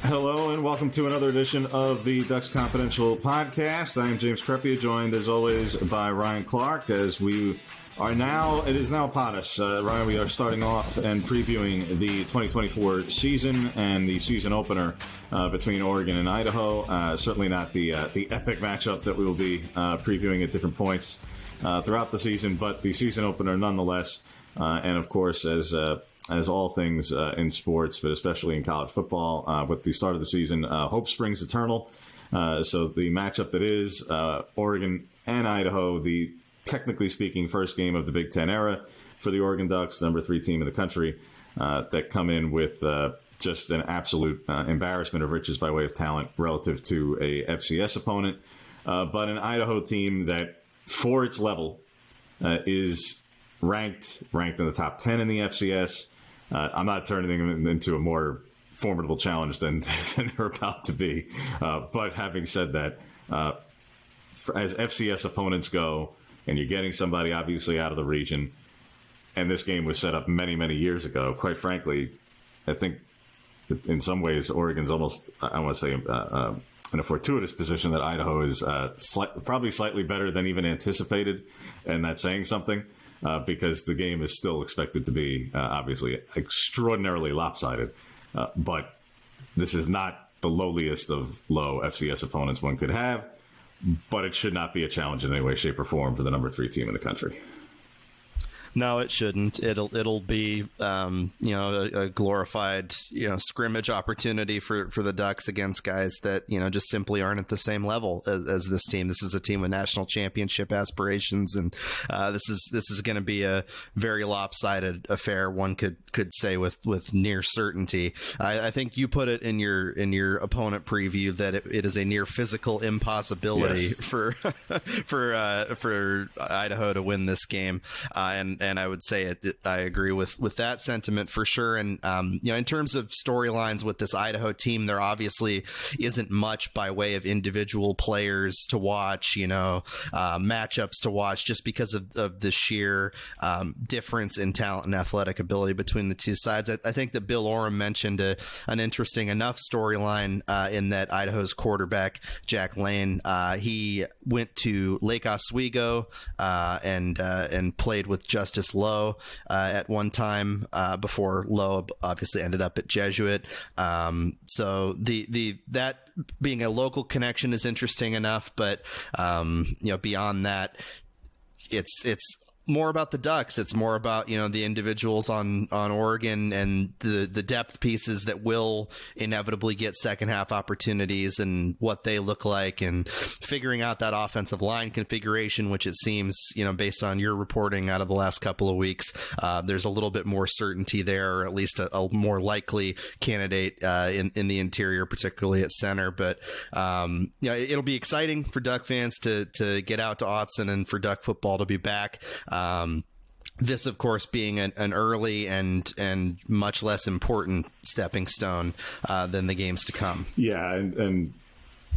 Hello and welcome to another edition of the Ducks Confidential podcast. I am James Crepea, joined as always by Ryan Clarke, as we are now, it is now upon us. Ryan, we are starting off and previewing the 2024 season and the season opener between Oregon and Idaho. Certainly not the epic matchup that we will be previewing at different points throughout the season, but the season opener nonetheless. And of course, as all things in sports, but especially in college football, with the start of the season, hope springs eternal. So the matchup that is Oregon and Idaho, the technically speaking first game of the Big Ten era for the Oregon Ducks, number 3 team in the country, that come in with just an absolute embarrassment of riches by way of talent relative to a FCS opponent, but an Idaho team that, for its level, is ranked in the top 10 in the FCS. I'm not turning them into a more formidable challenge than they're about to be. But having said that, as FCS opponents go, and you're getting somebody obviously out of the region, and this game was set up many, many years ago, quite frankly, I think in some ways Oregon's almost, I want to say, in a fortuitous position that Idaho is probably slightly better than even anticipated, and that's saying something. Because the game is still expected to be obviously extraordinarily lopsided. But this is not the lowliest of low FCS opponents one could have, but it should not be a challenge in any way, shape, or form for the number 3 team in the country. No, it shouldn't. It'll be a glorified scrimmage opportunity for the Ducks against guys that just simply aren't at the same level as this team. This is a team with national championship aspirations, and this is going to be a very lopsided affair. One could say with near certainty. I think you put it in your opponent preview that it is a near physical impossibility for Idaho to win this game, and I would say I agree with that sentiment for sure. And in terms of storylines with this Idaho team, there obviously isn't much by way of individual players to watch, matchups to watch, just because of the sheer difference in talent and athletic ability between the two sides. I think that Bill Oram mentioned an interesting enough storyline in that Idaho's quarterback Jack Lane, he went to Lake Oswego and played with Justice Lowe at one time before Lowe obviously ended up at Jesuit. So that being a local connection is interesting enough, but beyond that, it's more about the Ducks. It's more about the individuals on Oregon and the depth pieces that will inevitably get second half opportunities and what they look like, and figuring out that offensive line configuration, which it seems based on your reporting out of the last couple of weeks, there's a little bit more certainty there, or at least a more likely candidate in the interior, particularly at center. But it'll be exciting for Duck fans to get out to Autzen and for Duck football to be back. This, of course, being an early and much less important stepping stone than the games to come. Yeah, and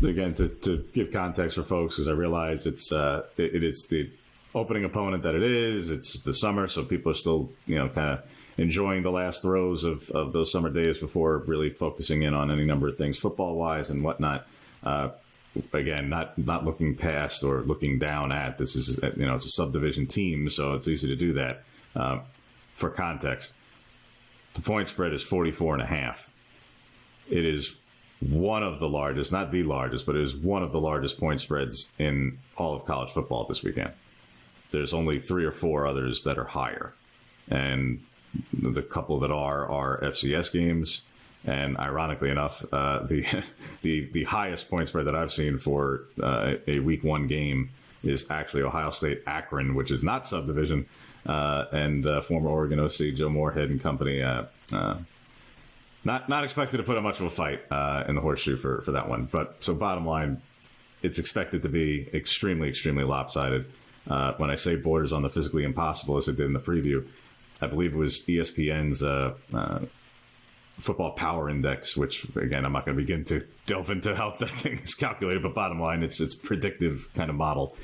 again, to give context for folks, because I realize it is the opening opponent that it is. It's the summer, so people are still kind of enjoying the last throes of those summer days before really focusing in on any number of things football wise and whatnot. Again, not looking past or looking down at this is it's a subdivision team, so it's easy to do that. For context, the point spread is 44.5. It is one of the largest, not the largest, but it is one of the largest point spreads in all of college football this weekend. There's only 3 or 4 others that are higher, and the couple that are FCS games. And ironically enough, the highest point spread that I've seen for a Week 1 game is actually Ohio State Akron, which is not subdivision, and former Oregon OC Joe Moorhead and company. Not expected to put up much of a fight in the horseshoe for that one. But so bottom line, it's expected to be extremely, extremely lopsided. When I say borders on the physically impossible, as I did in the preview, I believe it was ESPN's football power index, which again, I'm not going to begin to delve into how that thing is calculated, but bottom line, its predictive kind of model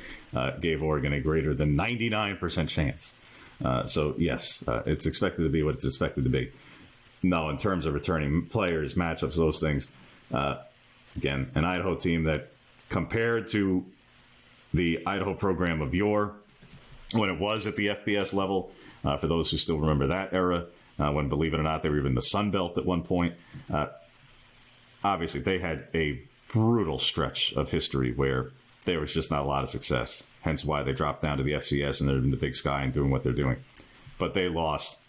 gave Oregon a greater than 99% chance. So yes, it's expected to be what it's expected to be. No, in terms of returning players, matchups, those things, Again, an Idaho team that compared to the Idaho program of yore, when it was at the FBS level, for those who still remember that era, when, believe it or not, they were even the Sun Belt at one point. Obviously, they had a brutal stretch of history where there was just not a lot of success, hence why they dropped down to the FCS and they're in the Big Sky and doing what they're doing. But they lost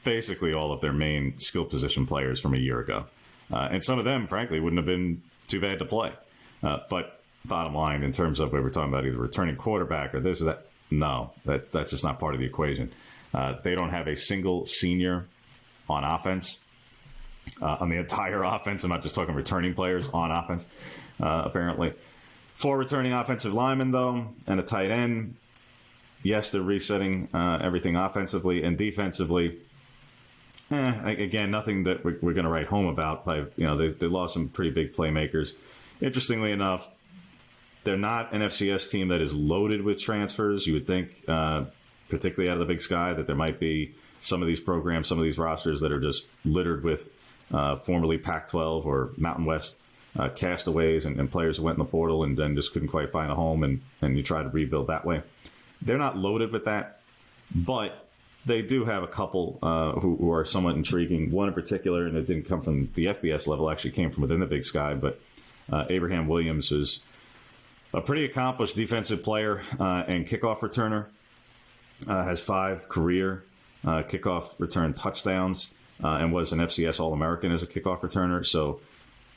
basically all of their main skill position players from a year ago. And some of them, frankly, wouldn't have been too bad to play. But bottom line, in terms of what we're talking about, either returning quarterback or this or that, no, that's just not part of the equation. They don't have a single senior on offense, on the entire offense. I'm not just talking returning players on offense, apparently. 4 returning offensive linemen, though, and a tight end. Yes, they're resetting everything offensively and defensively. Again, nothing that we're going to write home about. They lost some pretty big playmakers. Interestingly enough, they're not an FCS team that is loaded with transfers. You would think, particularly out of the Big Sky, that there might be some of these programs, some of these rosters that are just littered with formerly Pac-12 or Mountain West castaways and players who went in the portal and then just couldn't quite find a home, and you try to rebuild that way. They're not loaded with that, but they do have a couple who are somewhat intriguing. One in particular, and it didn't come from the FBS level, actually came from within the Big Sky, but Abraham Williams is a pretty accomplished defensive player and kickoff returner. Has 5 career kickoff return touchdowns and was an FCS All-American as a kickoff returner. So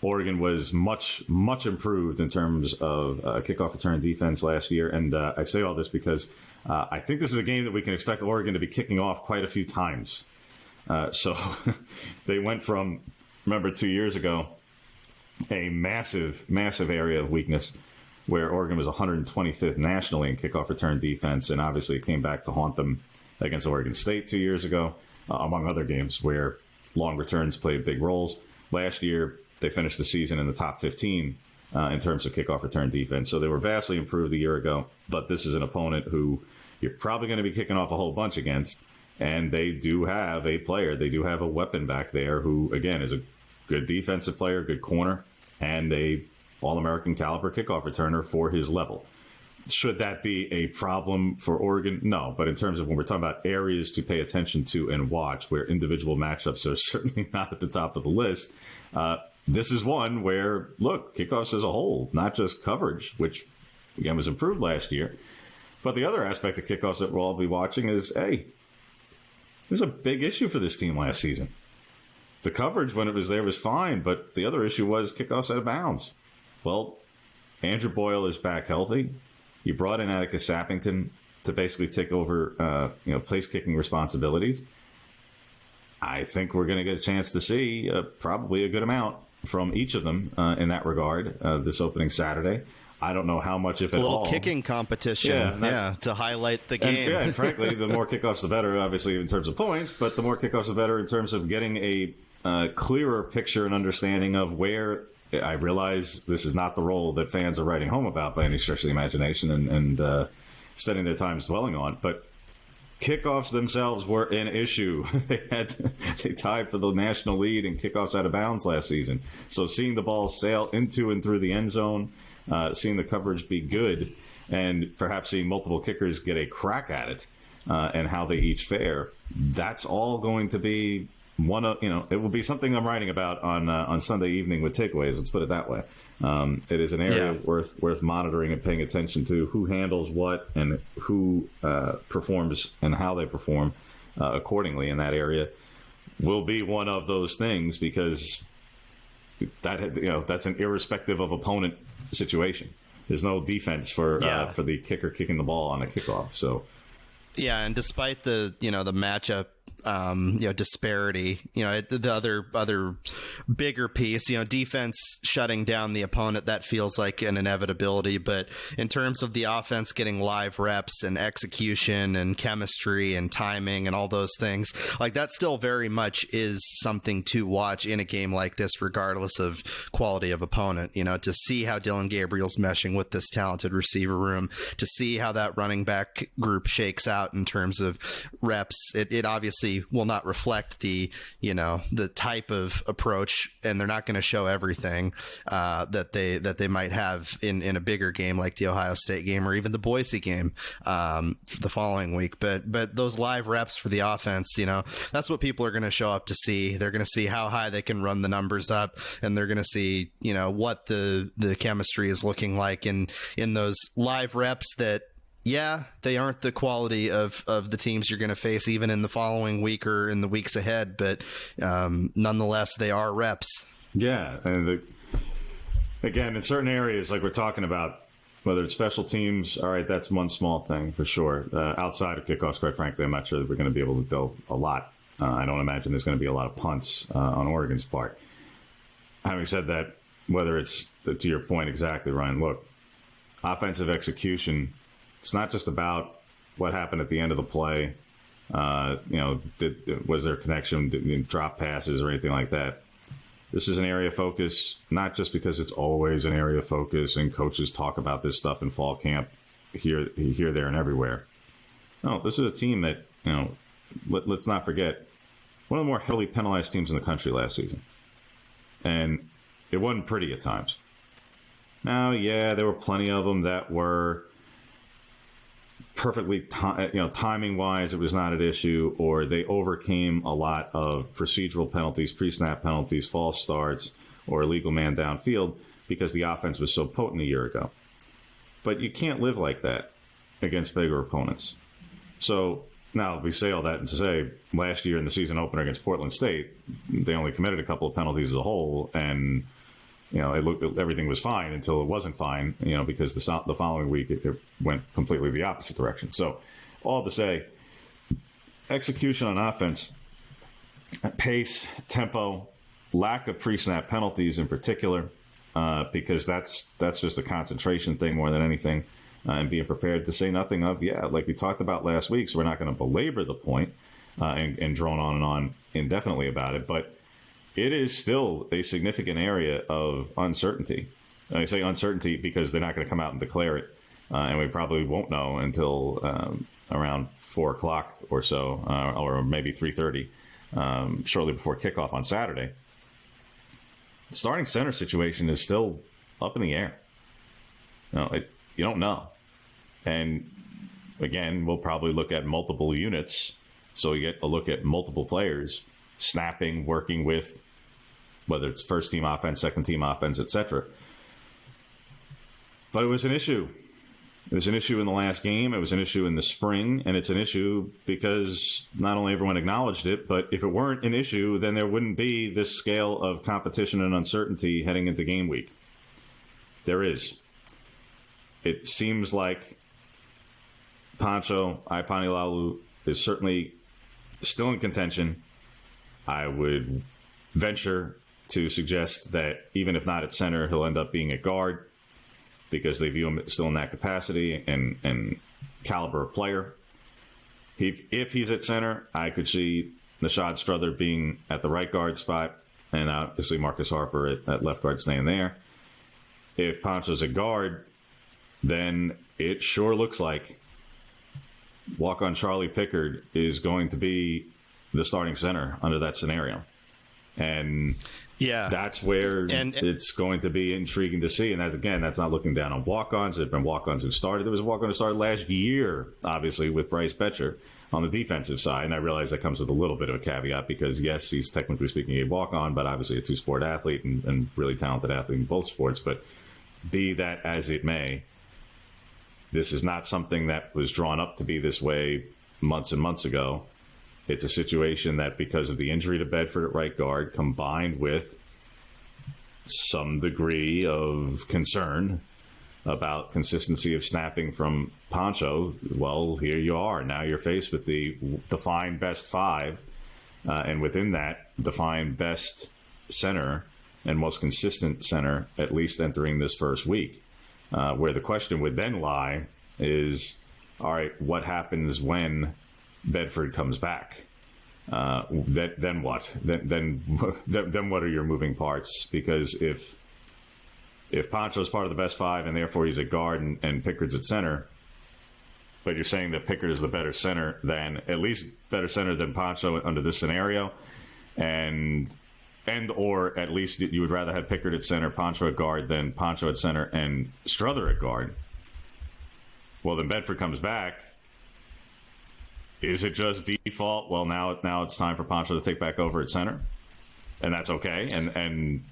Oregon was much, much improved in terms of kickoff return defense last year. And I say all this because I think this is a game that we can expect Oregon to be kicking off quite a few times. So they went from, remember 2 years ago, a massive, massive area of weakness where Oregon was 125th nationally in kickoff return defense, and obviously it came back to haunt them against Oregon State 2 years ago, among other games where long returns played big roles. Last year, they finished the season in the top 15 in terms of kickoff return defense, so they were vastly improved a year ago, but this is an opponent who you're probably going to be kicking off a whole bunch against, and they do have a player, they do have a weapon back there who, again, is a good defensive player, good corner, and a All-American caliber kickoff returner for his level. Should that be a problem for Oregon? No, but in terms of when we're talking about areas to pay attention to and watch, where individual matchups are certainly not at the top of the list, this is one where, look, kickoffs as a whole, not just coverage, which, again, was improved last year. But the other aspect of kickoffs that we'll all be watching is, hey, there's a big issue for this team last season. The coverage when it was there was fine, but the other issue was kickoffs out of bounds. Well, Andrew Boyle is back healthy. You brought in Atticus Sappington to basically take over, place kicking responsibilities. I think we're going to get a chance to see probably a good amount from each of them in that regard this opening Saturday. I don't know how much, if at all. A little kicking competition, to highlight the game. And frankly, the more kickoffs, the better, obviously, in terms of points, but the more kickoffs, the better in terms of getting a clearer picture and understanding of where. I realize this is not the role that fans are writing home about by any stretch of the imagination and spending their time dwelling on, but kickoffs themselves were an issue. They tied for the national lead in kickoffs out of bounds last season. So seeing the ball sail into and through the end zone, seeing the coverage be good, and perhaps seeing multiple kickers get a crack at it and how they each fare, that's all going to be one of, it will be something I'm writing about on Sunday evening with takeaways. Let's put it that way. It is an area worth monitoring and paying attention to. Who handles what and who performs and how they perform accordingly in that area will be one of those things, because that's an irrespective of opponent situation. There's no defense for the kicker kicking the ball on a kickoff. So and despite the the matchup disparity, the other bigger piece, defense shutting down the opponent, that feels like an inevitability. But in terms of the offense getting live reps and execution and chemistry and timing and all those things, like that still very much is something to watch in a game like this, regardless of quality of opponent, to see how Dylan Gabriel's meshing with this talented receiver room, to see how that running back group shakes out in terms of reps. It obviously obviously will not reflect the type of approach, and they're not going to show everything that they might have in a bigger game like the Ohio State game or even the Boise game the following week. But those live reps for the offense, that's what people are going to show up to see. They're going to see how high they can run the numbers up, and they're going to see what the chemistry is looking like in those live reps that, yeah, they aren't the quality of the teams you're going to face even in the following week or in the weeks ahead, but nonetheless, they are reps. Yeah, and again, in certain areas, like we're talking about, whether it's special teams, all right, that's one small thing for sure. Outside of kickoffs, quite frankly, I'm not sure that we're going to be able to delve a lot. I don't imagine there's going to be a lot of punts on Oregon's part. Having said that, whether it's to your point exactly, Ryan, look, offensive execution, it's not just about what happened at the end of the play. Was there a connection, drop passes or anything like that? This is an area of focus, not just because it's always an area of focus and coaches talk about this stuff in fall camp here, there, and everywhere. No, this is a team that, let's not forget, one of the more heavily penalized teams in the country last season. And it wasn't pretty at times. Now, yeah, there were plenty of them that were perfectly, timing-wise, it was not an issue, or they overcame a lot of procedural penalties, pre-snap penalties, false starts, or illegal man downfield because the offense was so potent a year ago. But you can't live like that against bigger opponents. So now we say all that and to say last year in the season opener against Portland State, they only committed a couple of penalties as a whole, and everything was fine until it wasn't fine, because the following week it went completely the opposite direction. So all to say, execution on offense, pace, tempo, lack of pre-snap penalties in particular, because that's just a concentration thing more than anything, and being prepared, to say nothing of, like we talked about last week, so we're not going to belabor the point and drone on and on indefinitely about it, but it is still a significant area of uncertainty. I say uncertainty because they're not going to come out and declare it, and we probably won't know until around 4 o'clock or so, or maybe 3:30, shortly before kickoff on Saturday. The starting center situation is still up in the air. You don't know. And again, we'll probably look at multiple units, so we get a look at multiple players snapping, working with, whether it's first team offense, second team offense, etc. But it was an issue. It was an issue in the last game. It was an issue in the spring, and it's an issue because not only everyone acknowledged it, but if it weren't an issue, then there wouldn't be this scale of competition and uncertainty heading into game week. There is. It seems like Pancho Aipanilalu is certainly still in contention. I would venture to suggest that even if not at center, he'll end up being at guard because they view him still in that capacity and caliber of player. If he's at center, I could see Nishad Strother being at the right guard spot and obviously Marcus Harper at left guard staying there. If Pancho's at guard, then it sure looks like walk-on Charlie Pickard is going to be the starting center under that scenario. And that's where it's going to be intriguing to see. And that's not looking down on walk-ons. There have been walk-ons who started. There was a walk-on who started last year, obviously, with Bryce Betcher on the defensive side. And I realize that comes with a little bit of a caveat because, yes, he's technically speaking a walk-on, but obviously a two-sport athlete and really talented athlete in both sports. But be that as it may, this is not something that was drawn up to be this way months and months ago. It's a situation that because of the injury to Bedford at right guard, combined with some degree of concern about consistency of snapping from Pancho, well, here you are. Now you're faced with the defined best five, and within that, defined best center and most consistent center, at least entering this first week. Where the question would then lie is, all right, what happens when Bedford comes back? Then what? Then what are your moving parts? Because if Pancho's part of the best five and therefore he's at guard and Pickard's at center, but you're saying that Pickard is the better center than, at least better center than Poncho under this scenario, and or at least you would rather have Pickard at center, Poncho at guard, than Poncho at center and Strother at guard. Well, then Bedford comes back. Is it just default? Well, now it's time for Poncho to take back over at center, and that's okay and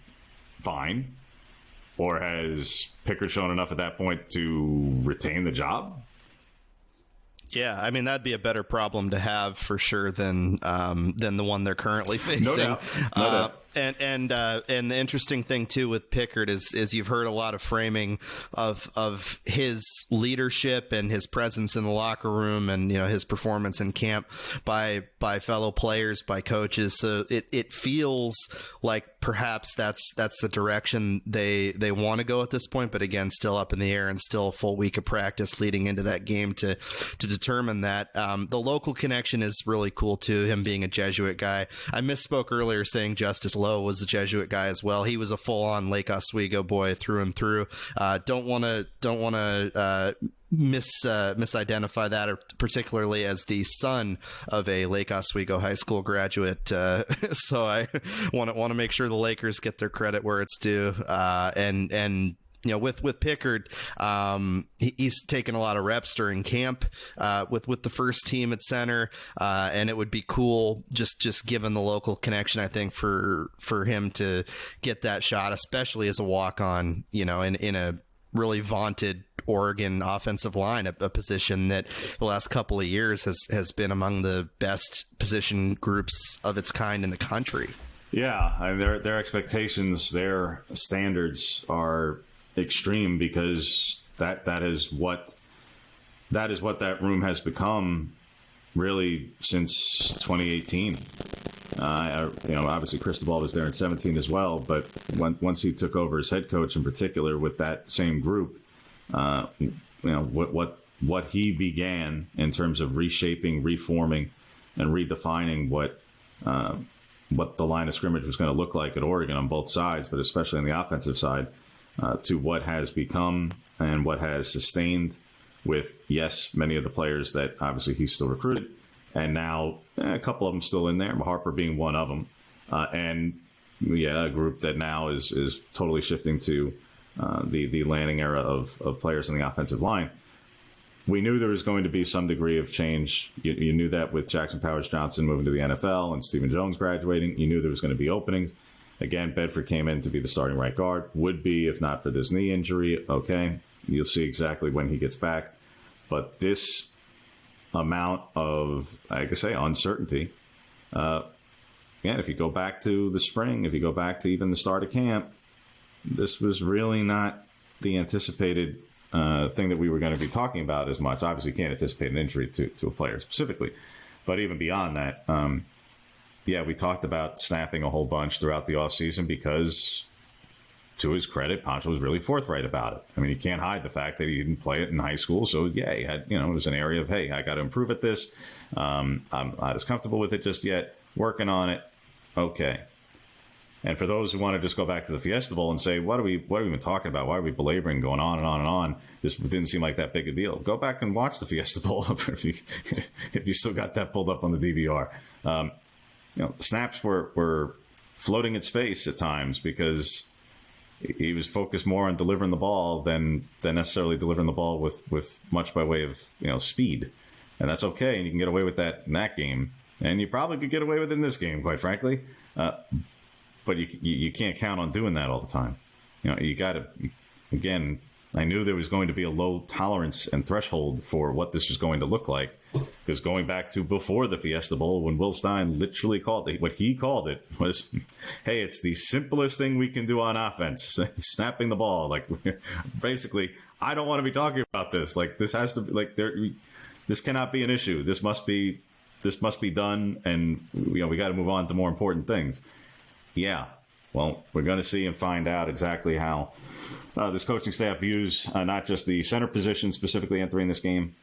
fine. Or has Pickard shown enough at that point to retain the job? Yeah, I mean, that'd be a better problem to have for sure than the one they're currently facing. No doubt. No doubt. And the interesting thing too with Pickard is you've heard a lot of framing of his leadership and his presence in the locker room and his performance in camp by fellow players, by coaches. So it feels like perhaps that's the direction they want to go at this point, but again, still up in the air and still a full week of practice leading into that game to determine that. The local connection is really cool too, him being a Jesuit guy. I misspoke earlier saying Justice Lowe was a Jesuit guy as well. He was a full-on Lake Oswego boy through and through. Don't want to misidentify that, particularly as the son of a Lake Oswego high school graduate. So I want to make sure the Lakers get their credit where it's due. And with Pickard, he's taken a lot of reps during camp with the first team at center, and it would be cool just given the local connection, I think, for him to get that shot, especially as a walk-on, in a really vaunted Oregon offensive line, a position that the last couple of years has been among the best position groups of its kind in the country. Yeah, and their expectations, their standards are extreme because that is what that room has become really since 2018. Obviously Cristobal was there in 17 as well, but once he took over as head coach in particular with that same group, what he began in terms of reshaping, reforming, and redefining what the line of scrimmage was going to look like at Oregon on both sides, but especially on the offensive side, to what has become and what has sustained with, yes, many of the players that obviously he's still recruited, and now a couple of them still in there, Harper being one of them, and a group that now is totally shifting to the landing era of players in the offensive line. We knew there was going to be some degree of change. You knew that with Jackson Powers Johnson moving to the NFL and Stephen Jones graduating. You knew there was going to be openings. Again, Bedford came in to be the starting right guard. Would be if not for this knee injury. Okay, you'll see exactly when he gets back. But this amount of, like I say, uncertainty. If you go back to the spring, if you go back to even the start of camp, this was really not the anticipated thing that we were going to be talking about as much. Obviously, you can't anticipate an injury to a player specifically. But even beyond that, we talked about snapping a whole bunch throughout the offseason because, to his credit, Poncho was really forthright about it. I mean, you can't hide the fact that he didn't play it in high school. So, he had, it was an area of, hey, I got to improve at this. I'm not as comfortable with it just yet. Working on it. Okay. And for those who want to just go back to the Fiesta Bowl and say, what are we even talking about? Why are we belaboring, going on and on and on? This didn't seem like that big a deal. Go back and watch the Fiesta Bowl if you still got that pulled up on the DVR. Snaps were floating in space at times because he was focused more on delivering the ball than necessarily delivering the ball with much by way of speed. And that's okay, and you can get away with that in that game. And you probably could get away with it in this game, quite frankly. But you can't count on doing that all the time. You got to, again, I knew there was going to be a low tolerance and threshold for what this was going to look like. Because going back to before the Fiesta Bowl, when Will Stein literally called it, what he called it was, hey, it's the simplest thing we can do on offense, snapping the ball. Like, basically, I don't want to be talking about this. Like, this has to, this cannot be an issue. This must be done, and we got to move on to more important things. Yeah, well, we're going to see and find out exactly how this coaching staff views not just the center position specifically entering this game,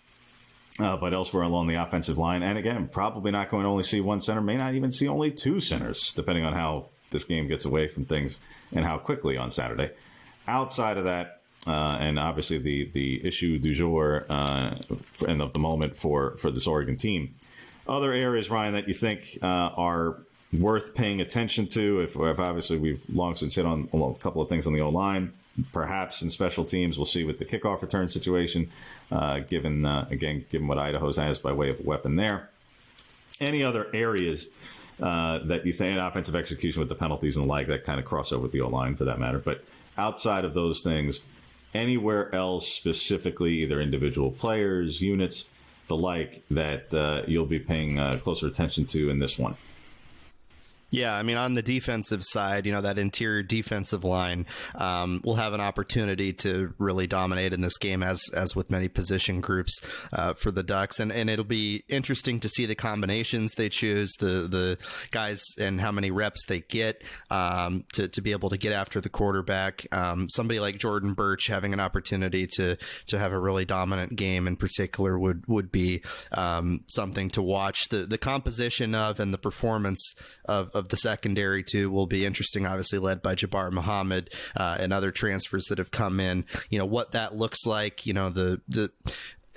but elsewhere along the offensive line. And again, probably not going to only see one center, may not even see only two centers, depending on how this game gets away from things and how quickly on Saturday. Outside of that, and obviously the issue du jour and of the moment for this Oregon team. Other areas, Ryan, that you think are worth paying attention to, if obviously we've long since hit on a couple of things on the O-line, perhaps in special teams, we'll see with the kickoff return situation, given what Idaho has by way of a weapon there. Any other areas that you think, offensive execution with the penalties and the like, that kind of cross over with the O-line for that matter, but outside of those things, anywhere else specifically, either individual players, units, the like, that you'll be paying closer attention to in this one? Yeah, I mean, on the defensive side, that interior defensive line will have an opportunity to really dominate in this game, as with many position groups for the Ducks. And it'll be interesting to see the combinations they choose, the guys, and how many reps they get to be able to get after the quarterback. Somebody like Jordan Birch having an opportunity to have a really dominant game in particular would be something to watch. The composition of and the performance of the secondary too will be interesting, obviously led by Jabbar Muhammad and other transfers that have come in. What that looks like,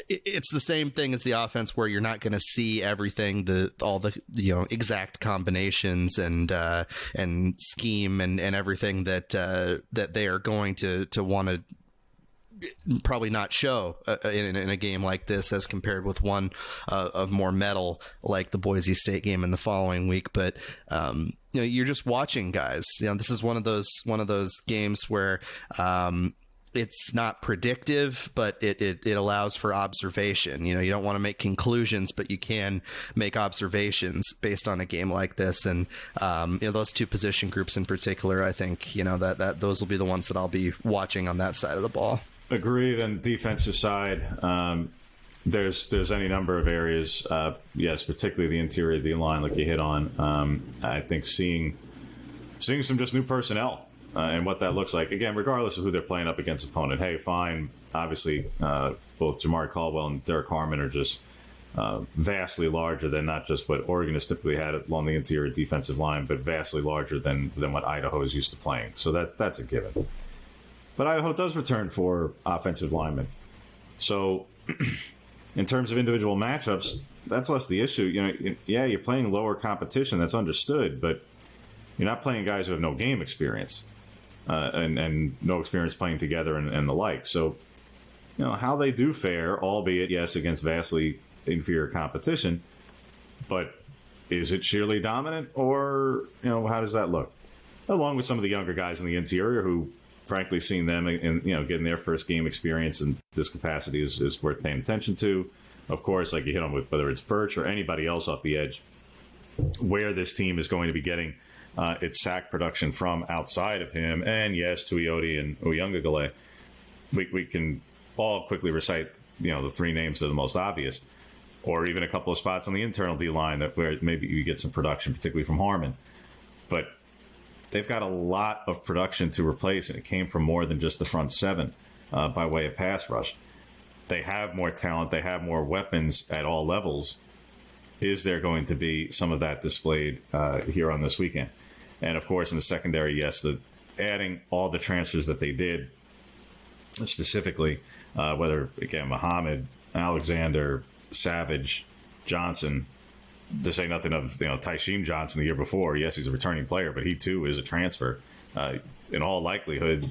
it's the same thing as the offense, where you're not going to see everything, all the exact combinations and scheme and everything that they are going to want to probably not show in a game like this, as compared with one of more metal like the Boise State game in the following week. But you're just watching guys. This is one of those games where it's not predictive, but it allows for observation. You don't want to make conclusions, but you can make observations based on a game like this. And those two position groups in particular, I think that those will be the ones that I'll be watching on that side of the ball. Agreed. On the defensive side, there's any number of areas. Yes, particularly the interior of the line, like you hit on. I think seeing some just new personnel and what that looks like. Again, regardless of who they're playing up against opponent. Hey, fine. Obviously, both Jamari Caldwell and Derek Harmon are just vastly larger than not just what Oregon has typically had along the interior defensive line, but vastly larger than what Idaho is used to playing. So that's a given. But Idaho does return for offensive linemen. So in terms of individual matchups, that's less the issue. You're playing lower competition. That's understood, but you're not playing guys who have no game experience and no experience playing together and the like. So, how they do fare, albeit, yes, against vastly inferior competition, but is it sheerly dominant, or, how does that look? Along with some of the younger guys in the interior who, frankly, seeing them and getting their first game experience in this capacity is worth paying attention to. Of course, like you hit on with whether it's Birch or anybody else off the edge, where this team is going to be getting its sack production from outside of him, and yes, Tuioti and Uyunglele. We can all quickly recite the three names that are the most obvious, or even a couple of spots on the internal D line where maybe you get some production, particularly from Harmon, but they've got a lot of production to replace, and it came from more than just the front seven by way of pass rush. They have more talent. They have more weapons at all levels. Is there going to be some of that displayed here on this weekend? And, of course, in the secondary, yes, adding all the transfers that they did, specifically, whether, again, Muhammad, Alexander, Savage, Johnson, to say nothing of Tysheem Johnson the year before. Yes, he's a returning player, but he too is a transfer. In all likelihood,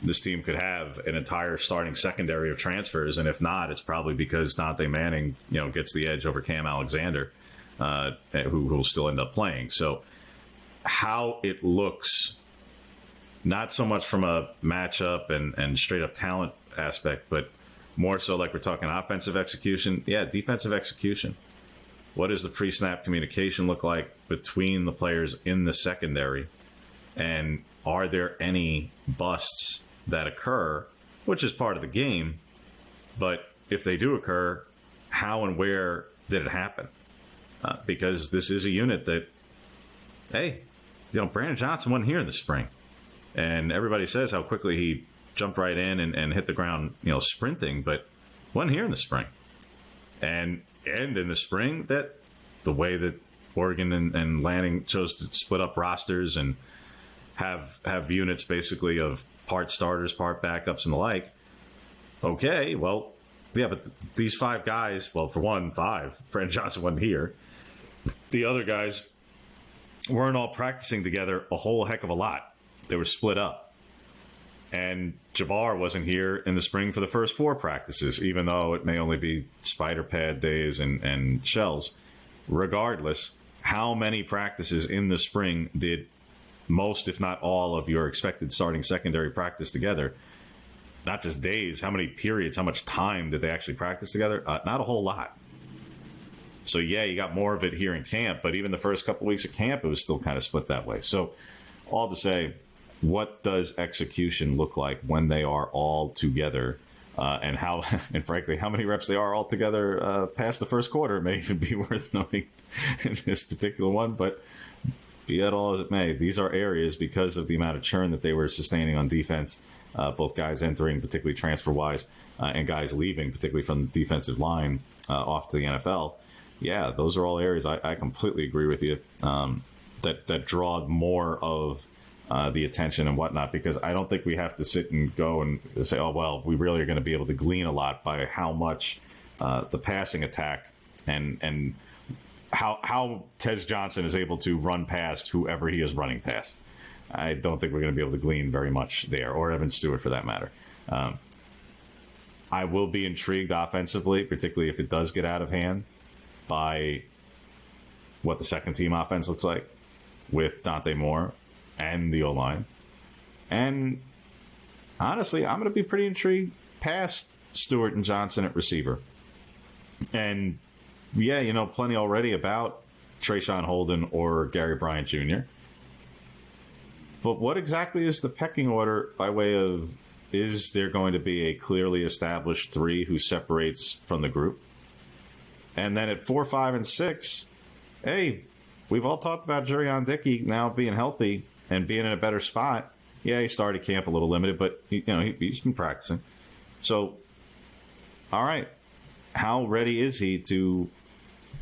this team could have an entire starting secondary of transfers, and if not, it's probably because Dante Manning, gets the edge over Cam Alexander, who will still end up playing. So, how it looks, not so much from a matchup and straight up talent aspect, but more so like we're talking offensive execution. Yeah, defensive execution. What does the pre-snap communication look like between the players in the secondary? And are there any busts that occur, which is part of the game? But if they do occur, how and where did it happen? Because this is a unit that, hey, Brandon Johnson wasn't here in the spring. And everybody says how quickly he jumped right in and hit the ground, sprinting, but wasn't here in the spring. And in the spring, that the way that Oregon and Lanning chose to split up rosters and have units basically of part starters, part backups, and the like. Okay, well, yeah, but these 5 guys, well, for one, 5. Brandon Johnson wasn't here. The other guys weren't all practicing together a whole heck of a lot. They were split up. And Jabbar wasn't here in the spring for the first 4 practices, even though it may only be spider pad days and shells. Regardless, how many practices in the spring did most, if not all, of your expected starting secondary practice together? Not just days, how many periods, how much time did they actually practice together? Not a whole lot. So, yeah, you got more of it here in camp, but even the first couple weeks of camp, it was still kind of split that way. So, all to say, what does execution look like when they are all together? And how, and frankly, how many reps they are all together past the first quarter may even be worth knowing in this particular one. But be that all as it may, these are areas, because of the amount of churn that they were sustaining on defense, both guys entering, particularly transfer-wise, and guys leaving, particularly from the defensive line off to the NFL. Yeah, those are all areas I completely agree with you that draw more of the attention and whatnot, because I don't think we have to sit and go and say, oh, well, we really are going to be able to glean a lot by how much the passing attack and how Tez Johnson is able to run past whoever he is running past. I don't think we're going to be able to glean very much there, or Evan Stewart for that matter. I will be intrigued offensively, particularly if it does get out of hand, by what the second team offense looks like with Dante Moore and the O-line. And honestly, I'm going to be pretty intrigued past Stewart and Johnson at receiver. And yeah, plenty already about Trayshawn Holden or Gary Bryant Jr. But what exactly is the pecking order by way of, is there going to be a clearly established 3 who separates from the group? And then at 4, 5, and 6, hey, we've all talked about Jurion Dickey now being healthy and being in a better spot. Yeah, he started camp a little limited, but he's been practicing. So, all right, how ready is he to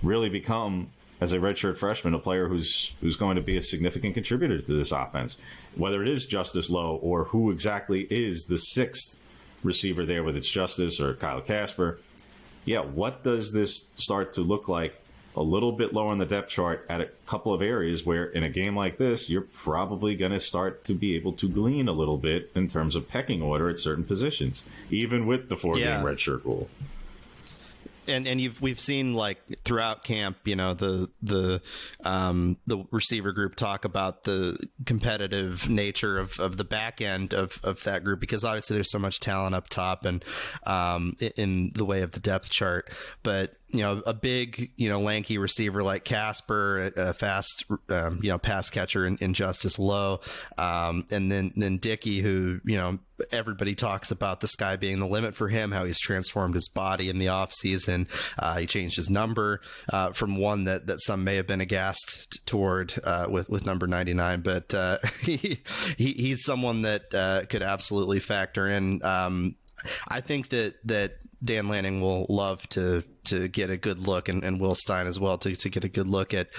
really become, as a redshirt freshman, a player who's going to be a significant contributor to this offense? Whether it is Justice Lowe or who exactly is the 6th receiver there, whether it's Justice or Kyle Casper. Yeah, what does this start to look like a little bit lower on the depth chart at a couple of areas where in a game like this, you're probably going to start to be able to glean a little bit in terms of pecking order at certain positions, even with the 4-game redshirt rule. And we've seen, like, throughout camp, the receiver group talk about the competitive nature of the back end of that group, because obviously there's so much talent up top and in the way of the depth chart. But a big, lanky receiver like Casper, a fast, pass catcher in Justice Lowe, and then Dickey, who, everybody talks about the sky being the limit for him, how he's transformed his body in the offseason. He changed his number from one that some may have been aghast toward with number 99, but he's someone that could absolutely factor in. I think that Dan Lanning will love to get a good look, and Will Stein as well, to get a good look at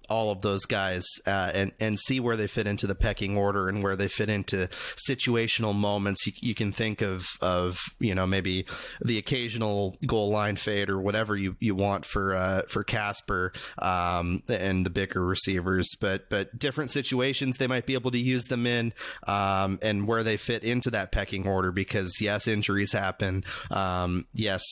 all of those guys and see where they fit into the pecking order and where they fit into situational moments. You can think of maybe the occasional goal line fade or whatever you want for Casper and the bigger receivers, but different situations they might be able to use them in, and where they fit into that pecking order, because yes, injuries happen. Yes,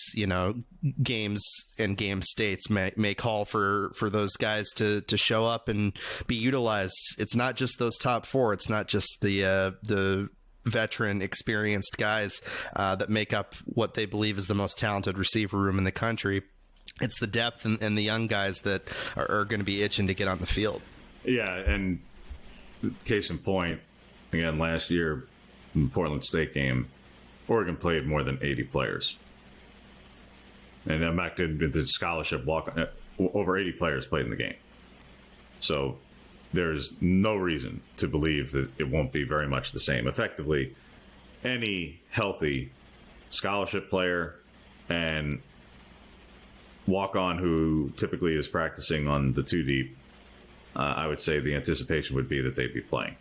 games and game states may call for those guys to show up and be utilized. It's not just those top 4. It's not just the veteran, experienced guys that make up what they believe is the most talented receiver room in the country. It's the depth and the young guys that are going to be itching to get on the field. Yeah, and case in point, again, last year in the Portland State game, Oregon played more than 80 players. And I'm back into scholarship walk. Over 80 players played in the game. So there's no reason to believe that it won't be very much the same. Effectively, any healthy scholarship player and walk-on who typically is practicing on the 2 deep, I would say the anticipation would be that they'd be playing.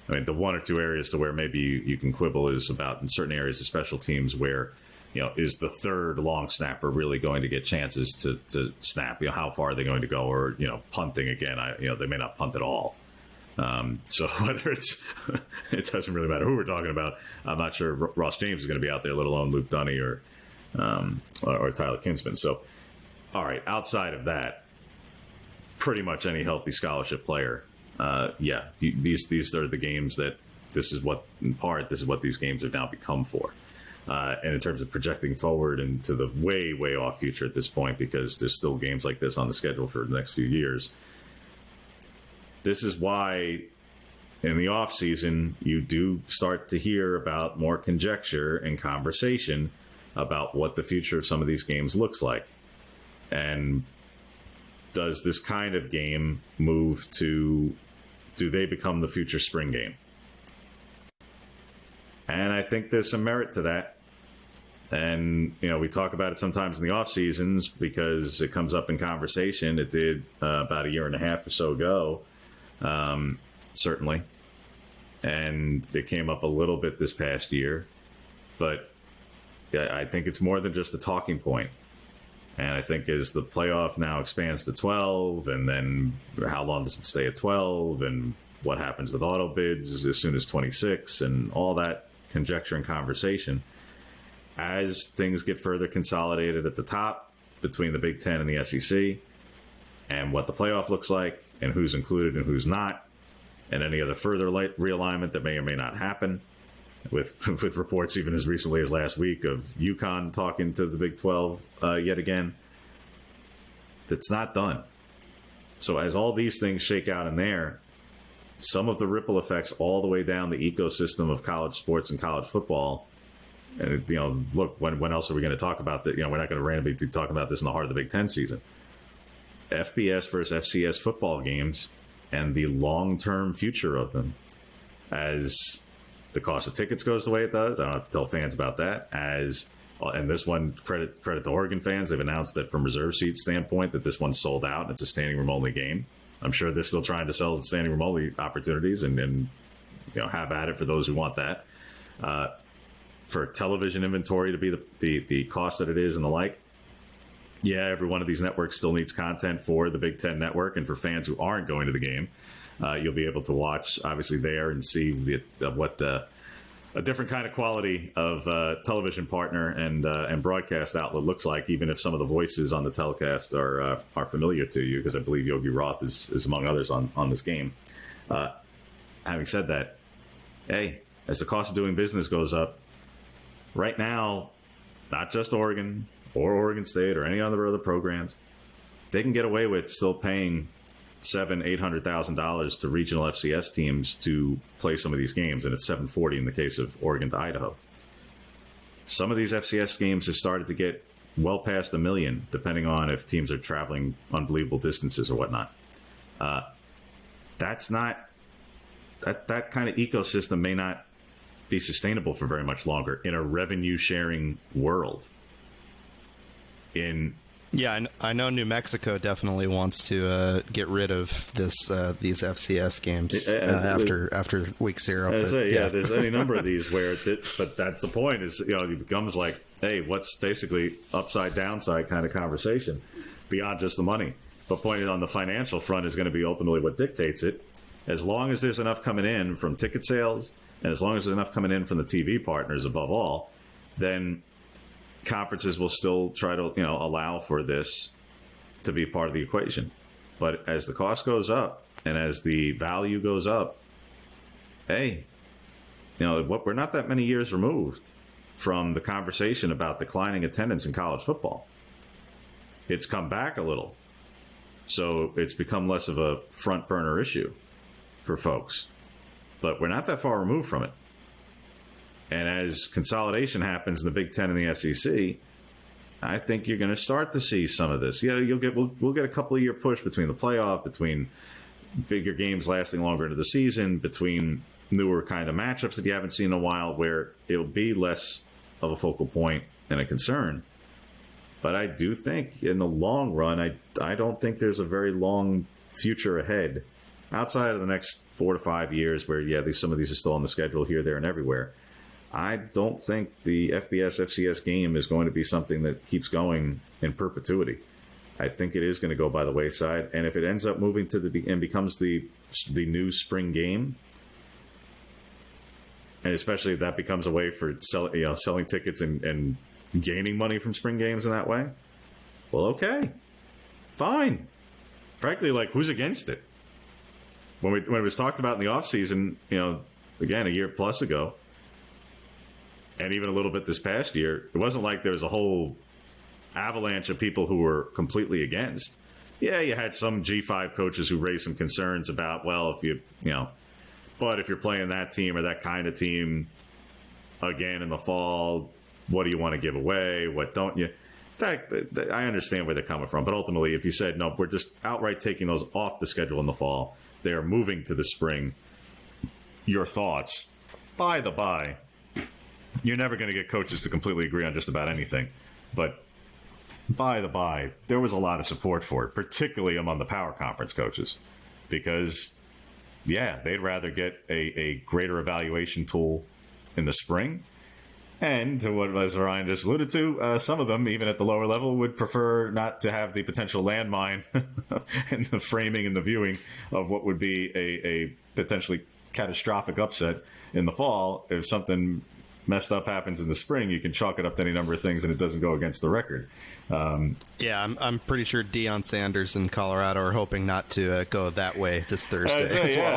I mean, the one or two areas to where maybe you can quibble is about in certain areas of special teams where, is the third long snapper really going to get chances to snap? How far are they going to go? Or, punting again, they may not punt at all. So whether it doesn't really matter who we're talking about. I'm not sure Ross James is going to be out there, let alone Luke Dunny or Tyler Kinsman. So, all right, outside of that, pretty much any healthy scholarship player, these are the games that this is what these games have now become for. And in terms of projecting forward into the way, way off future at this point, because there's still games like this on the schedule for the next few years. This is why in the off season, you do start to hear about more conjecture and conversation about what the future of some of these games looks like. And does this kind of game move to, do they become the future spring game? And I think there's some merit to that. And, we talk about it sometimes in the off seasons because it comes up in conversation. It did about a year and a half or so ago, certainly. And it came up a little bit this past year. But I think it's more than just a talking point. And I think as the playoff now expands to 12, and then how long does it stay at 12, and what happens with auto bids as soon as 26, and all that conjecture and conversation, as things get further consolidated at the top between the Big Ten and the SEC, and what the playoff looks like, and who's included and who's not, and any other further realignment that may or may not happen, with reports even as recently as last week of UConn talking to the Big 12 yet again. That's not done. So as all these things shake out in there, some of the ripple effects all the way down the ecosystem of college sports and college football. And, look, when else are we going to talk about that? We're not going to randomly be talking about this in the heart of the Big Ten season. FBS versus FCS football games and the long-term future of them, as the cost of tickets goes the way it does. I don't have to tell fans about that. And this one, credit to Oregon fans, they've announced that from reserve seat standpoint that this one's sold out and it's a standing room only game. I'm sure they're still trying to sell standing room only opportunities and have at it for those who want that. For television inventory to be the cost that it is and the like. Yeah, every one of these networks still needs content for the Big Ten network, and for fans who aren't going to the game, you'll be able to watch obviously there and see what a different kind of quality of television partner and broadcast outlet looks like, even if some of the voices on the telecast are familiar to you, because I believe Yogi Roth is among others on this game. Having said that, hey, as the cost of doing business goes up, right now, not just Oregon or Oregon State or any other programs, they can get away with still paying $700,000-$800,000 to regional FCS teams to play some of these games, and it's $740,000 in the case of Oregon to Idaho. Some of these FCS games have started to get well past $1 million, depending on if teams are traveling unbelievable distances or whatnot. That's not that kind of ecosystem may not be sustainable for very much longer in a revenue sharing world. Yeah, I know New Mexico definitely wants to get rid of these FCS games after week 0. There's any number of these where but that's the point, is it becomes like, hey, what's basically upside downside kind of conversation beyond just the money. But pointed on the financial front is going to be ultimately what dictates it. As long as there's enough coming in from ticket sales, and as long as there's enough coming in from the TV partners above all, then conferences will still try to allow for this to be part of the equation. But as the cost goes up and as the value goes up, hey, we're not that many years removed from the conversation about declining attendance in college football. It's come back a little, so it's become less of a front burner issue for folks, but we're not that far removed from it. And as consolidation happens in the Big Ten and the SEC, I think you're going to start to see some of this. Yeah, we'll get a couple of year push between the playoff, between bigger games lasting longer into the season, between newer kind of matchups that you haven't seen in a while, where it'll be less of a focal point and a concern. But I do think in the long run, I don't think there's a very long future ahead outside of the next 4 to 5 years where, some of these are still on the schedule here, there, and everywhere, I don't think the FBS, FCS game is going to be something that keeps going in perpetuity. I think it is going to go by the wayside. And if it ends up moving to and becomes the new spring game, and especially if that becomes a way for selling tickets and gaining money from spring games in that way, well, okay, fine. Frankly, who's against it? When it was talked about in the offseason, again, a year plus ago, and even a little bit this past year, it wasn't like there was a whole avalanche of people who were completely against. Yeah, you had some G5 coaches who raised some concerns about, well, but if you're playing that team or that kind of team again in the fall, what do you want to give away? What don't you? I understand where they're coming from, but ultimately, if you said, no, we're just outright taking those off the schedule in the fall, they are moving to the spring, your thoughts? By the by, you're never going to get coaches to completely agree on just about anything, but by the by, there was a lot of support for it, particularly among the power conference coaches, because, they'd rather get a greater evaluation tool in the spring. And to what, as Ryan just alluded to, some of them, even at the lower level, would prefer not to have the potential landmine and the framing and the viewing of what would be a potentially catastrophic upset in the fall. If something messed up happens in the spring, you can chalk it up to any number of things and it doesn't go against the record. I'm pretty sure Deion Sanders in Colorado are hoping not to go that way this Thursday.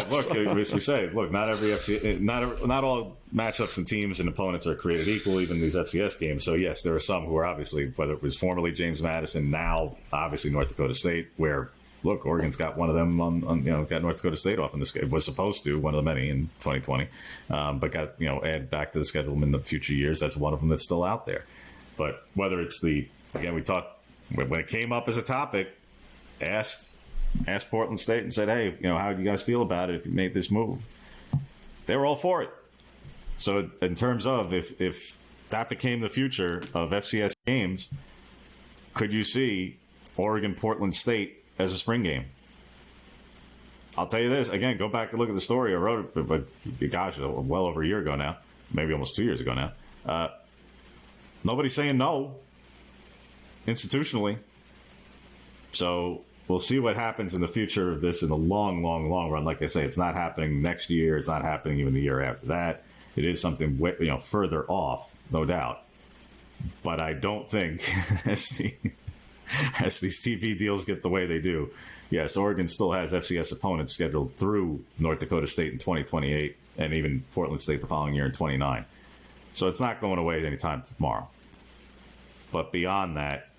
Look, as we say, not every not all matchups and teams and opponents are created equal, even these FCS games. So yes, there are some who are obviously, whether it was formerly James Madison, now obviously North Dakota State, where look, Oregon's got one of them got North Dakota State off in this game. Was supposed to, one of the many in 2020, but got, add back to the schedule in the future years. That's one of them that's still out there. But whether it's we talked, when it came up as a topic, asked Portland State and said, hey, how do you guys feel about it if you made this move? They were all for it. So in terms of if that became the future of FCS games, could you see Oregon, Portland State as a spring game? I'll tell you this, again, go back and look at the story. I wrote it, but gosh, well over a year ago now, maybe almost 2 years ago now. Nobody's saying no institutionally. So we'll see what happens in the future of this in the long, long, long run. Like I say, it's not happening next year. It's not happening even the year after that. It is something further off, no doubt. But I don't think as these TV deals get the way they do, yes, Oregon still has FCS opponents scheduled through North Dakota State in 2028 and even Portland State the following year in 29. So it's not going away anytime tomorrow. But beyond that,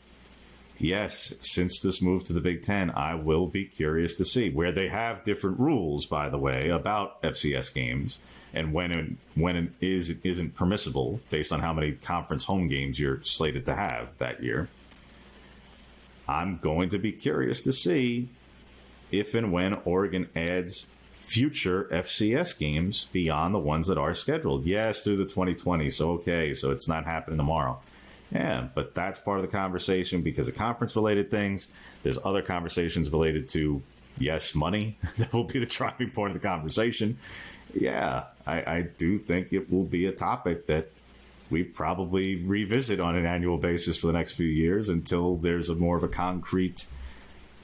yes, since this move to the Big Ten, I will be curious to see where they have different rules, by the way, about FCS games and when it isn't permissible based on how many conference home games you're slated to have that year. I'm going to be curious to see if and when Oregon adds future FCS games beyond the ones that are scheduled. Yes, through the 2020s. So, okay, so it's not happening tomorrow. Yeah, but that's part of the conversation because of conference-related things. There's other conversations related to, yes, money. That will be the driving point of the conversation. Yeah, I do think it will be a topic that we probably revisit on an annual basis for the next few years until there's more of a concrete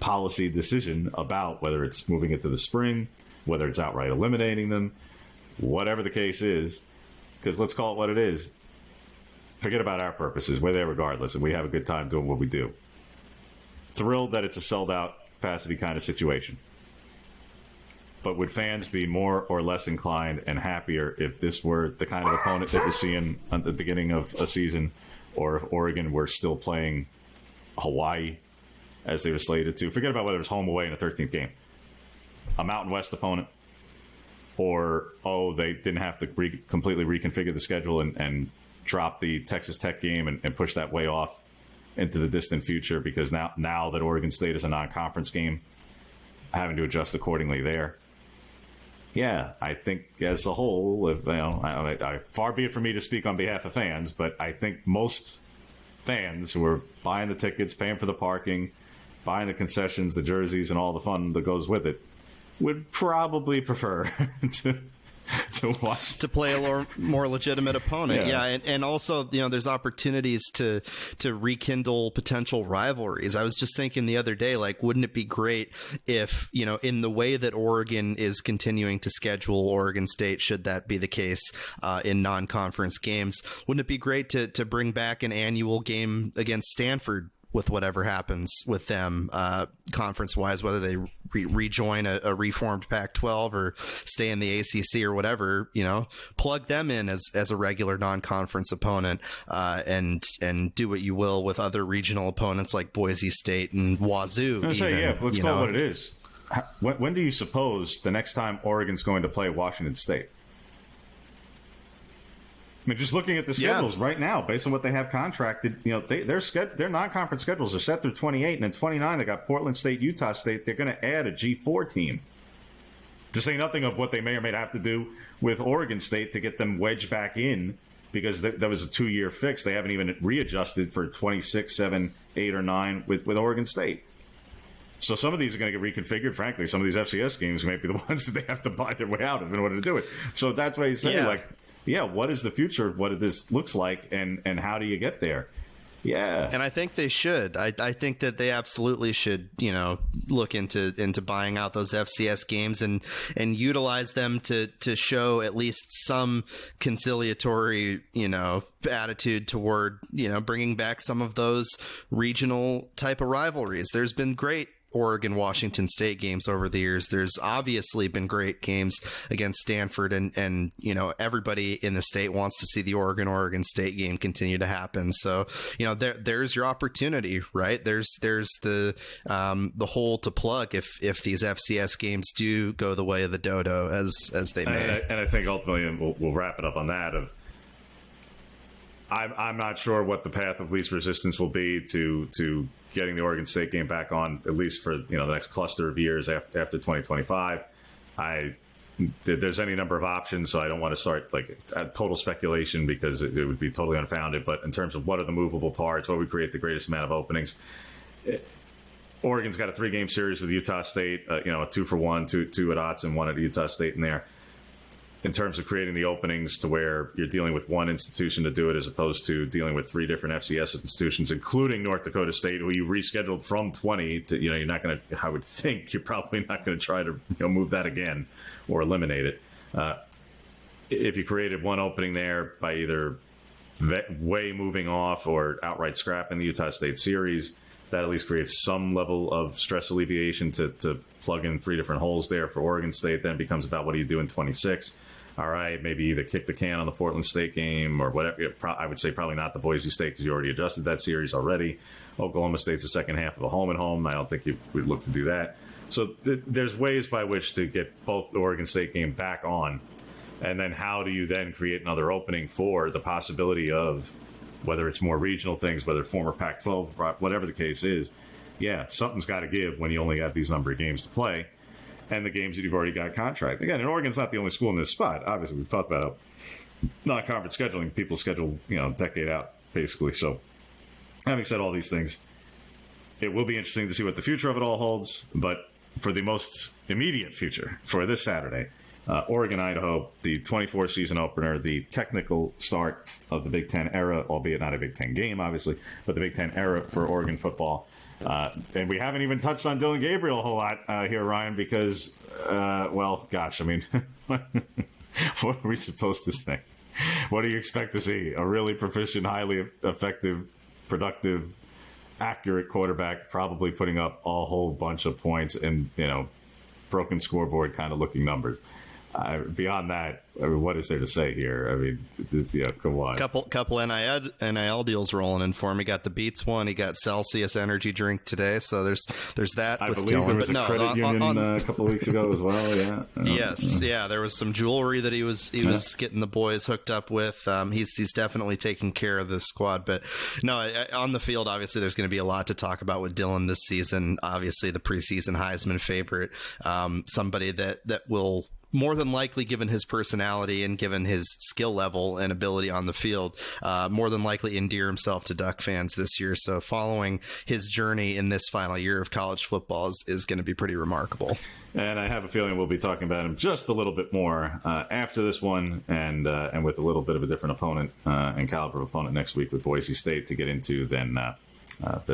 policy decision about whether it's moving it to the spring, whether it's outright eliminating them, whatever the case is, because let's call it what it is. Forget about our purposes. We're there regardless, and we have a good time doing what we do. Thrilled that it's a sold-out capacity kind of situation. But would fans be more or less inclined and happier if this were the kind of opponent that we're seeing at the beginning of a season, or if Oregon were still playing Hawaii as they were slated to? Forget about whether it's home away in a 13th game. A Mountain West opponent, or, they didn't have to completely reconfigure the schedule and drop the Texas Tech game and push that way off into the distant future because now that Oregon State is a non-conference game, having to adjust accordingly there. Yeah, I think as a whole, far be it for me to speak on behalf of fans, but I think most fans who are buying the tickets, paying for the parking, buying the concessions, the jerseys, and all the fun that goes with it, would probably prefer to watch, to play a more legitimate opponent. And also, there's opportunities to rekindle potential rivalries. I was just thinking the other day, like, wouldn't it be great if, in the way that Oregon is continuing to schedule Oregon State, should that be the case, in non-conference games, wouldn't it be great to bring back an annual game against Stanford with whatever happens with them conference-wise, whether they rejoin a reformed Pac-12 or stay in the ACC or whatever, plug them in as a regular non-conference opponent, and do what you will with other regional opponents like Boise State and Wazoo. Let's call it what it is. When do you suppose the next time Oregon's going to play Washington State? I mean, just looking at the schedules right now, based on what they have contracted, their non-conference schedules are set through 28, and in 29 they got Portland State, Utah State. They're going to add a G4 team. To say nothing of what they may or may not have to do with Oregon State to get them wedged back in, because that was a 2-year fix. They haven't even readjusted for 26, 7, 8, or 9 with Oregon State. So some of these are going to get reconfigured. Frankly, some of these FCS games may be the ones that they have to buy their way out of in order to do it. So that's why you say, what is the future of what this looks like, and how do you get there? Yeah. And I think they should. I think that they absolutely should, look into buying out those FCS games and utilize them to show at least some conciliatory, attitude toward, bringing back some of those regional type of rivalries. There's been great Oregon-Washington State games over the years. There's obviously been great games against Stanford, and everybody in the state wants to see the Oregon State game continue to happen. So there's your opportunity, right? There's the hole to plug if these FCS games do go the way of the dodo as they may. And I think ultimately, and we'll wrap it up on that. I'm not sure what the path of least resistance will be to getting the Oregon State game back on, at least for the next cluster of years after 2025. There's any number of options, so I don't want to start total speculation because it would be totally unfounded. But in terms of what are the movable parts, what would create the greatest amount of openings, Oregon's got a 3-game series with Utah State, a 2-for-1, 2 at Otts and 1 at Utah State in there. In terms of creating the openings to where you're dealing with one institution to do it as opposed to dealing with 3 different FCS institutions, including North Dakota State, who you rescheduled from 20 to, you're not going to, I would think you're probably not going to try to move that again or eliminate it. If you created one opening there by either way moving off or outright scrapping the Utah State series, that at least creates some level of stress alleviation to plug in 3 different holes there for Oregon State. Then it becomes about what do you do in 26. All right, maybe either kick the can on the Portland State game or whatever. I would say probably not the Boise State because you already adjusted that series already. Oklahoma State's the second half of a home and home. I don't think you would look to do that. So there's ways by which to get both the Oregon State game back on. And then how do you then create another opening for the possibility of whether it's more regional things, whether former Pac-12, whatever the case is. Yeah, something's got to give when you only have these number of games to play. And the games that you've already got contract. Again, and Oregon's not the only school in this spot. Obviously, we've talked about non-conference scheduling. People schedule, a decade out, basically. So, having said all these things, it will be interesting to see what the future of it all holds. But for the most immediate future, for this Saturday, Oregon, Idaho, the 24 season opener, the technical start of the Big Ten era, albeit not a Big Ten game, obviously, but the Big Ten era for Oregon football. And we haven't even touched on Dylan Gabriel a whole lot here, Ryan, because, what are we supposed to say? What do you expect to see? A really proficient, highly effective, productive, accurate quarterback, probably putting up a whole bunch of points and, broken scoreboard kind of looking numbers. Beyond that, what is there to say here? Come on. Couple NIL deals rolling in for him. He got the Beats one. He got Celsius energy drink today. So there's that. I with believe Dylan. there was a credit union a couple of weeks ago as well. Yeah. Yes. Yeah. There was some jewelry that he was getting the boys hooked up with. He's definitely taking care of the squad. But no, on the field, obviously, there's going to be a lot to talk about with Dylan this season. Obviously, the preseason Heisman favorite, somebody that will more than likely, given his personality and given his skill level and ability on the field, more than likely endear himself to Duck fans this year. So following his journey in this final year of college football is going to be pretty remarkable. And I have a feeling we'll be talking about him just a little bit more after this one, and with a little bit of a different opponent and caliber of opponent next week with Boise State to get into than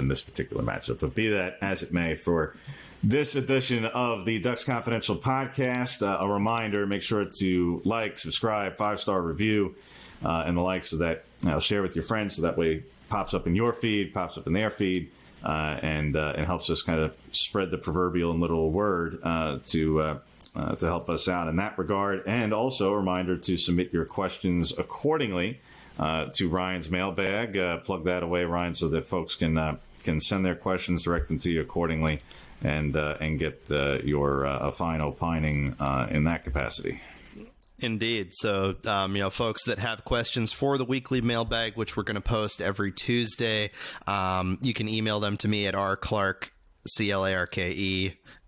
this particular matchup. But be that as it may, for this edition of the Ducks Confidential podcast, a reminder, make sure to like, subscribe, 5-star review, and the like, so that share with your friends, so that way it pops up in your feed, pops up in their feed, and helps us kind of spread the proverbial and literal word to help us out in that regard. And also a reminder to submit your questions accordingly to Ryan's mailbag. Plug that away, Ryan, so that folks can send their questions, direct them to you accordingly, and get your fine opining in that capacity. Indeed. So, folks that have questions for the weekly mailbag, which we're going to post every Tuesday, you can email them to me at rclarke, Clarke,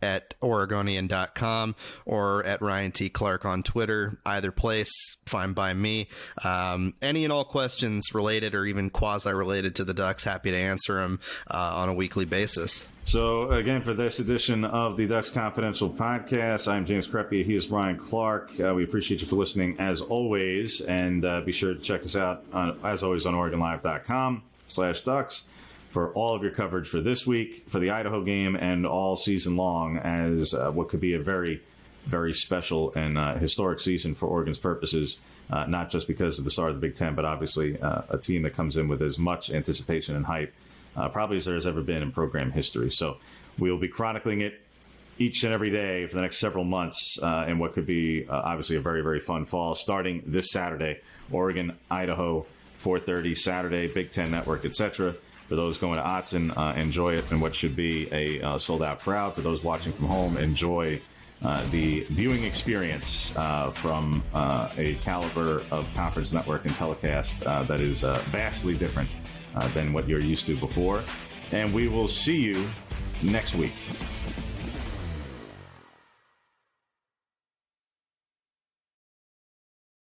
at Oregonian.com, or at Ryan T. Clarke on Twitter. Either place, fine by me. Any and all questions related or even quasi-related to the Ducks, happy to answer them on a weekly basis. So, again, for this edition of the Ducks Confidential podcast, I'm James Crepea. He is Ryan Clarke. We appreciate you for listening, as always, and be sure to check us out, as always, on OregonLive.com/Ducks for all of your coverage for this week, for the Idaho game, and all season long, as what could be a very, very special and historic season for Oregon's purposes, not just because of the start of the Big Ten, but obviously a team that comes in with as much anticipation and hype probably as there has ever been in program history. So we'll be chronicling it each and every day for the next several months in what could be obviously a very, very fun fall, starting this Saturday. Oregon, Idaho, 4:30 Saturday, Big Ten Network, etc. For those going to Autzen, enjoy it in what should be a sold-out crowd. For those watching from home, enjoy the viewing experience from a caliber of conference network and telecast that is vastly different than what you're used to before. And we will see you next week.